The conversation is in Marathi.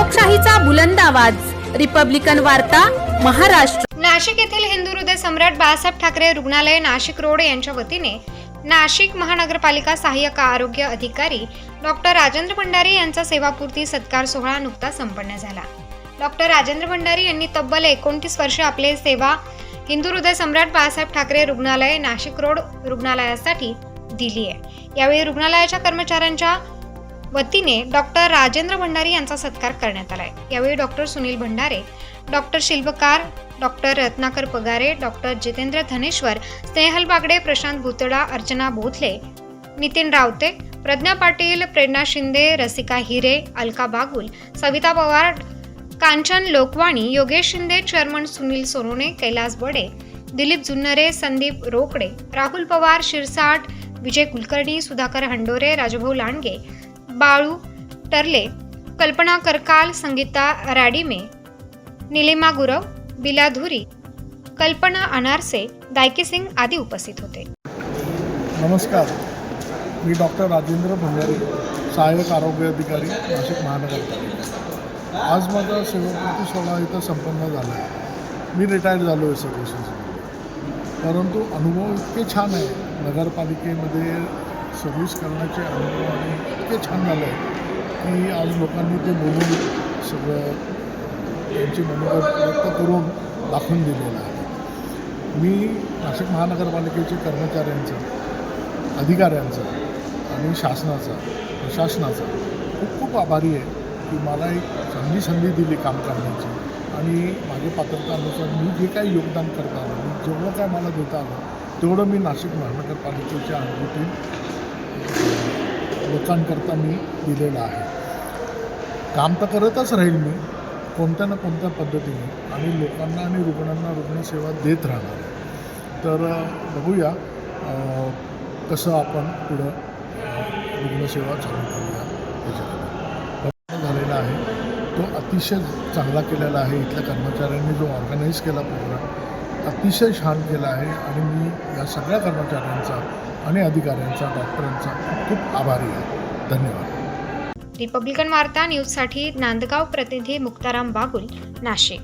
लोकशाहीचा बुलंद आवाज, रिपब्लिकन वार्ता, महाराष्ट्र। नाशिक येथील हिंदू हृदय सम्राट बाळासाहेब ठाकरे रुग्णालय नाशिक रोड यांच्या वतीने नाशिक महानगरपालिका सहाय्यक आरोग्य अधिकारी डॉक्टर राजेंद्र भंडारी यांचा सेवापूर्ती सत्कार सोहळा नुकताच संपन्न झाला। डॉक्टर राजेंद्र भंडारी यांनी तब्बल 29 वर्षे आपले सेवा हिंदू हृदय सम्राट बाळासाहेब ठाकरे रुग्णालय नाशिक रोड रुग्णालयासाठी दिली आहे। यावेळी रुग्णालयाच्या कर्मचाऱ्यांच्या वतीने डॉक्टर राजेंद्र भंडारी यांचा सत्कार करण्यात आलाय। यावेळी डॉक्टर सुनील भंडारे, डॉक्टर शिल्पकार, डॉक्टर रत्नाकर पगारे, डॉक्टर जितेंद्र धनेश्वर, स्नेहल बागडे, प्रशांत भुतडा, अर्चना बोथले, नितीन रावते, प्रज्ञा पाटील, प्रेरणा शिंदे, रसिका हिरे, अलका बागुल, सविता पवार, कांचन लोकवाणी, योगेश शिंदे, चेअरमन सुनील सोनोने, कैलास बडे, दिलीप जुन्नरे, संदीप रोकडे, राहुल पवार, शिरसाट, विजय कुलकर्णी, सुधाकर हंडोरे, राजभाऊ लांडगे, बाळू टर्ले, कल्पना करकाल, संगीता राडीमे, निलिमा गुरव, बिला धुरी, कल्पना अनारसे, दायकी सिंग आदी उपस्थित होते। नमस्कार, मी डॉक्टर राजेंद्र भंडारी, सहाय्यक आरोग्य अधिकारी, नाशिक महानगरपालिका। आज माझा सेवापूर्ती सोहळा इथं संपन्न झाला आहे। मी रिटायर्ड झालो आहे सर्व्हिसेसमध्ये, परंतु अनुभव इतके छान आहे नगरपालिकेमध्ये सर्व्हिस करण्याचे अनुभव आणि इतके छान झाले की आज लोकांनी ते बोलून सगळं त्यांची मनोगत व्यक्त करून दाखवून दिलेलं आहे। मी नाशिक महानगरपालिकेचे कर्मचाऱ्यांचं, अधिकाऱ्यांचं आणि प्रशासनाचा खूप खूप आभारी आहे की मला एक चांगली संधी दिली काम करण्याची आणि माझ्या पात्रतानुसार मी जे काही योगदान करता आलं, मी जेवढं काय मला देता आलं तेवढं मी नाशिक महानगरपालिकेच्या अंगठीतून लोकांकरता मी दिलेलं आहे। काम तर करतच राहील मी कोणत्या ना कोणत्या पद्धतीने आणि लोकांना आणि रुग्णांना रुग्णसेवा देत राहणार। तर बघूया कसं आपण पुढं रुग्णसेवा चालू करूया। त्याच्याकडे झालेला आहे तो अतिशय चांगला केलेला आहे। इथल्या कर्मचाऱ्यांनी जो ऑर्गनाईज केला प्रोग्राम अतिशय छान केला आहे आणि मी या सगळ्या कर्मचाऱ्यांचा आणि अधिकाऱ्यांचा, डॉक्टरांचा खूप आभारी आहे। धन्यवाद। रिपब्लिकन वार्ता न्यूजसाठी नांदगाव प्रतिनिधी मुक्ताराम बागुल, नाशिक।